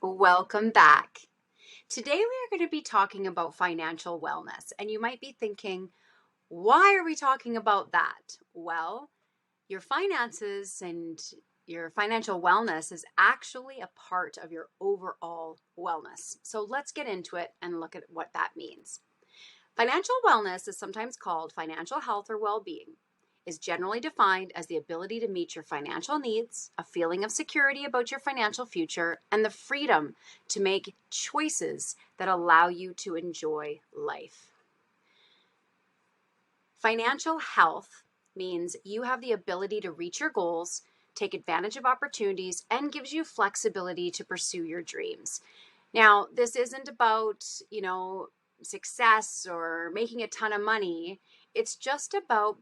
Welcome back. Today we are going to be talking about financial wellness, and you might be thinking, why are we talking about that? Well, your finances and your financial wellness is actually a part of your overall wellness. So let's get into it and look at what that means. Financial wellness is sometimes called financial health or well-being, is generally defined as the ability to meet your financial needs, a feeling of security about your financial future, and the freedom to make choices that allow you to enjoy life. Financial health means you have the ability to reach your goals, take advantage of opportunities, and gives you flexibility to pursue your dreams. Now, this isn't about, success or making a ton of money. It's just about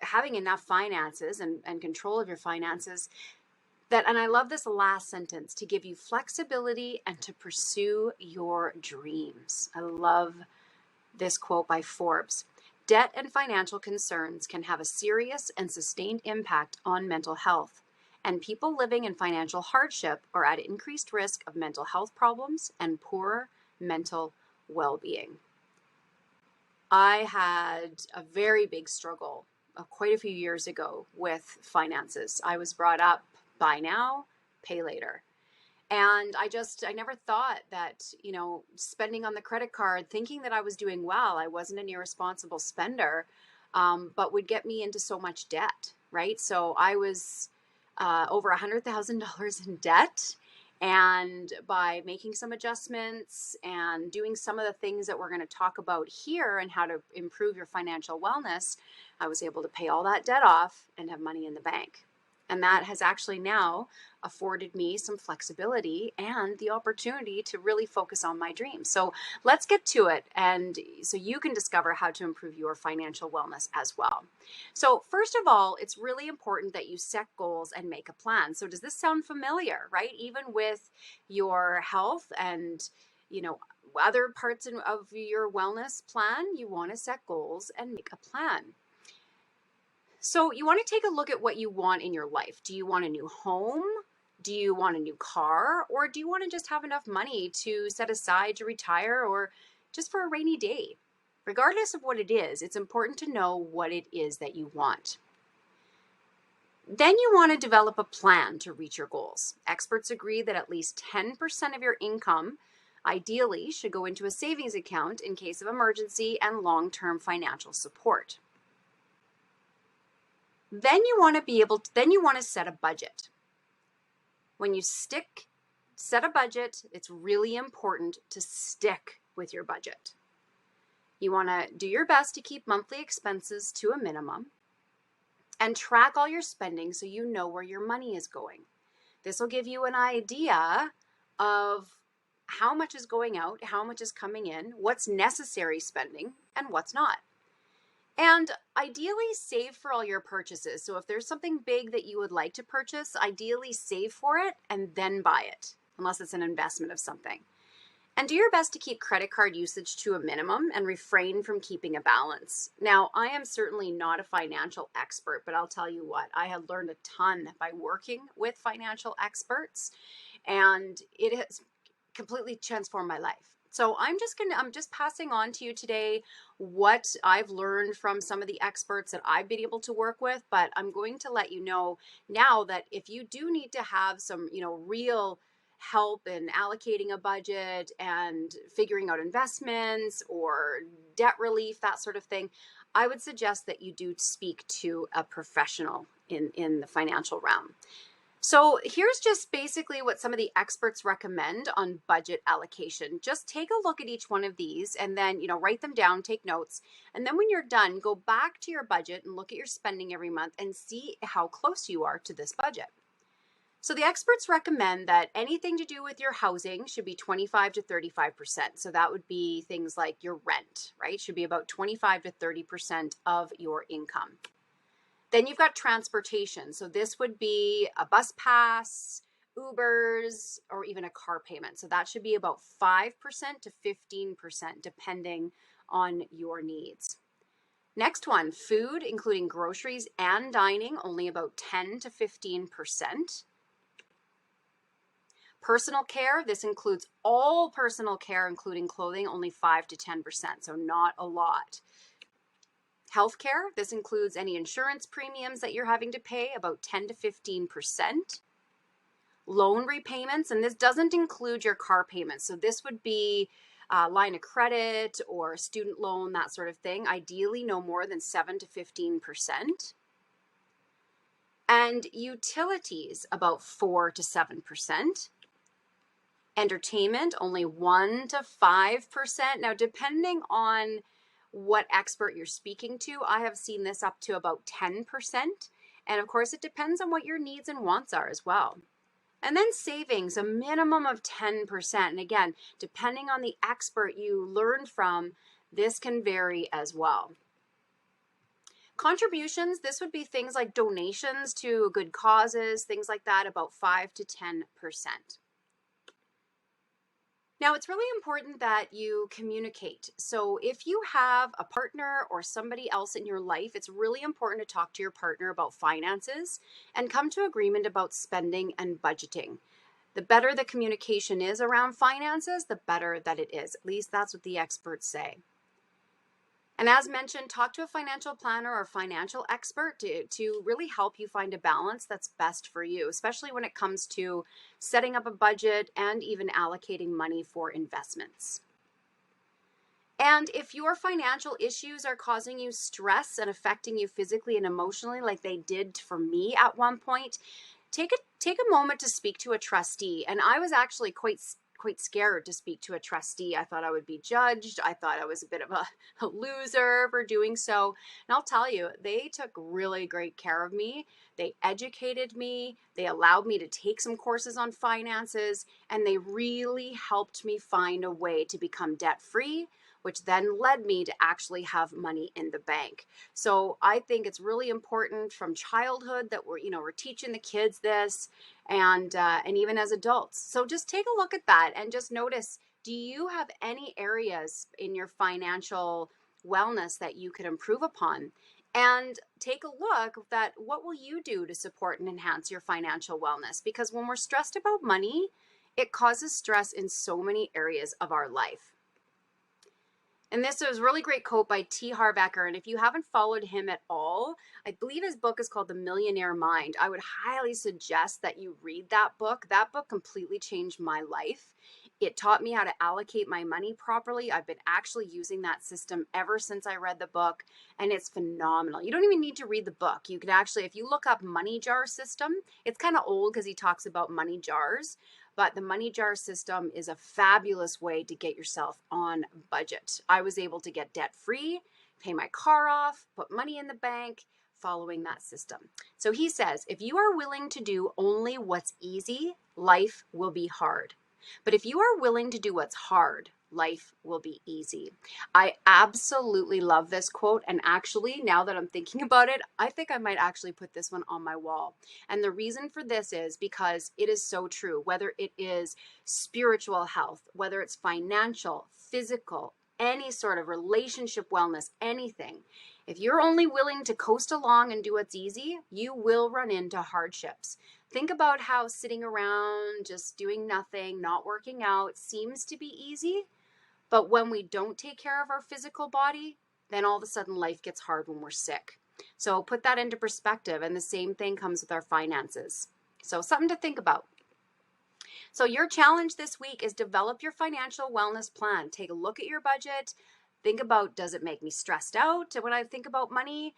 having enough finances and control of your finances and I love this last sentence, to give you flexibility and to pursue your dreams. I love this quote by Forbes. Debt and financial concerns can have a serious and sustained impact on mental health, and people living in financial hardship are at increased risk of mental health problems and poorer mental well-being. I had a very big struggle quite a few years ago with finances. I was brought up, buy now, pay later. And I never thought that, spending on the credit card, thinking that I was doing well, I wasn't an irresponsible spender, but would get me into so much debt, right? So I was over $100,000 in debt. And by making some adjustments and doing some of the things that we're going to talk about here and how to improve your financial wellness, I was able to pay all that debt off and have money in the bank. And that has actually now afforded me some flexibility and the opportunity to really focus on my dreams. So let's get to it. And so you can discover how to improve your financial wellness as well. So first of all, it's really important that you set goals and make a plan. So does this sound familiar, right? Even with your health and, other parts of your wellness plan, you want to set goals and make a plan. So you want to take a look at what you want in your life. Do you want a new home? Do you want a new car? Or do you want to just have enough money to set aside to retire or just for a rainy day? Regardless of what it is, it's important to know what it is that you want. Then you want to develop a plan to reach your goals. Experts agree that at least 10% of your income ideally should go into a savings account in case of emergency and long-term financial support. Then you want to set a budget. When you set a budget, it's really important to stick with your budget. You want to do your best to keep monthly expenses to a minimum and track all your spending so you know where your money is going. This will give you an idea of how much is going out, how much is coming in, what's necessary spending, and what's not. And ideally save for all your purchases. So if there's something big that you would like to purchase, ideally save for it and then buy it, unless it's an investment of something. And do your best to keep credit card usage to a minimum and refrain from keeping a balance. Now, I am certainly not a financial expert, but I'll tell you what, I have learned a ton by working with financial experts, and it has completely transformed my life. So I'm just passing on to you today what I've learned from some of the experts that I've been able to work with, but I'm going to let you know now that if you do need to have some, real help in allocating a budget and figuring out investments or debt relief, that sort of thing, I would suggest that you do speak to a professional in the financial realm. So here's just basically what some of the experts recommend on budget allocation. Just take a look at each one of these and then, write them down, take notes. And then when you're done, go back to your budget and look at your spending every month and see how close you are to this budget. So the experts recommend that anything to do with your housing should be 25 to 35%. So that would be things like your rent, right? Should be about 25 to 30% of your income. Then you've got transportation. So this would be a bus pass, Ubers, or even a car payment. So that should be about 5% to 15%, depending on your needs. Next one, food, including groceries and dining, only about 10 to 15%. Personal care, this includes all personal care, including clothing, only 5 to 10%, so not a lot. Healthcare, this includes any insurance premiums that you're having to pay, about 10 to 15%. Loan repayments, and this doesn't include your car payments. So this would be a line of credit or a student loan, that sort of thing. Ideally, no more than 7 to 15%. And utilities, about 4 to 7%. Entertainment, only 1 to 5%. Now, depending on what expert you're speaking to, I have seen this up to about 10%. And of course, it depends on what your needs and wants are as well. And then savings, a minimum of 10%. And again, depending on the expert you learn from, this can vary as well. Contributions, this would be things like donations to good causes, things like that, about 5 to 10%. Now, it's really important that you communicate. So if you have a partner or somebody else in your life, it's really important to talk to your partner about finances and come to agreement about spending and budgeting. The better the communication is around finances, the better that it is. At least that's what the experts say. And as mentioned, talk to a financial planner or financial expert to really help you find a balance that's best for you, especially when it comes to setting up a budget and even allocating money for investments. And if your financial issues are causing you stress and affecting you physically and emotionally, like they did for me at one point, take a moment to speak to a trustee. And I was actually quite scared to speak to a trustee. I thought I would be judged. I thought I was a bit of a loser for doing so. And I'll tell you, they took really great care of me. They educated me. They allowed me to take some courses on finances, and they really helped me find a way to become debt-free, which then led me to actually have money in the bank. So I think it's really important from childhood that we're teaching the kids this, and even as adults. So just take a look at that and just notice, do you have any areas in your financial wellness that you could improve upon? And take a look at what will you do to support and enhance your financial wellness? Because when we're stressed about money, it causes stress in so many areas of our life. And this was a really great quote by T. Harv Eker. And if you haven't followed him at all, I believe his book is called The Millionaire Mind. I would highly suggest that you read that book. That book completely changed my life. It taught me how to allocate my money properly. I've been actually using that system ever since I read the book, and it's phenomenal. You don't even need to read the book. You can actually, if you look up money jar system, it's kind of old because he talks about money jars. But the money jar system is a fabulous way to get yourself on budget. I was able to get debt free, pay my car off, put money in the bank, following that system. So he says, if you are willing to do only what's easy, life will be hard. But if you are willing to do what's hard, life will be easy. I absolutely love this quote. And actually, now that I'm thinking about it, I think I might actually put this one on my wall. And the reason for this is because it is so true, whether it is spiritual health, whether it's financial, physical, any sort of relationship wellness, anything. If you're only willing to coast along and do what's easy, you will run into hardships. Think about how sitting around, just doing nothing, not working out seems to be easy. But when we don't take care of our physical body, then all of a sudden life gets hard when we're sick. So put that into perspective. And the same thing comes with our finances. So something to think about. So your challenge this week is develop your financial wellness plan. Take a look at your budget. Think about, does it make me stressed out when I think about money?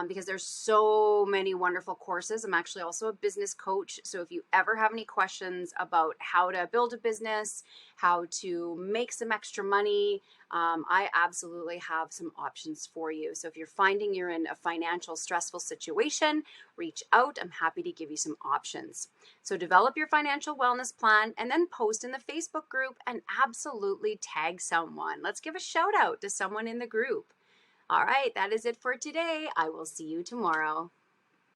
Because there's so many wonderful courses. I'm actually also a business coach. So if you ever have any questions about how to build a business, how to make some extra money, I absolutely have some options for you. So if you're finding you're in a financial stressful situation, reach out. I'm happy to give you some options. So develop your financial wellness plan and then post in the Facebook group and absolutely tag someone. Let's give a shout out to someone in the group. All right, that is it for today. I will see you tomorrow.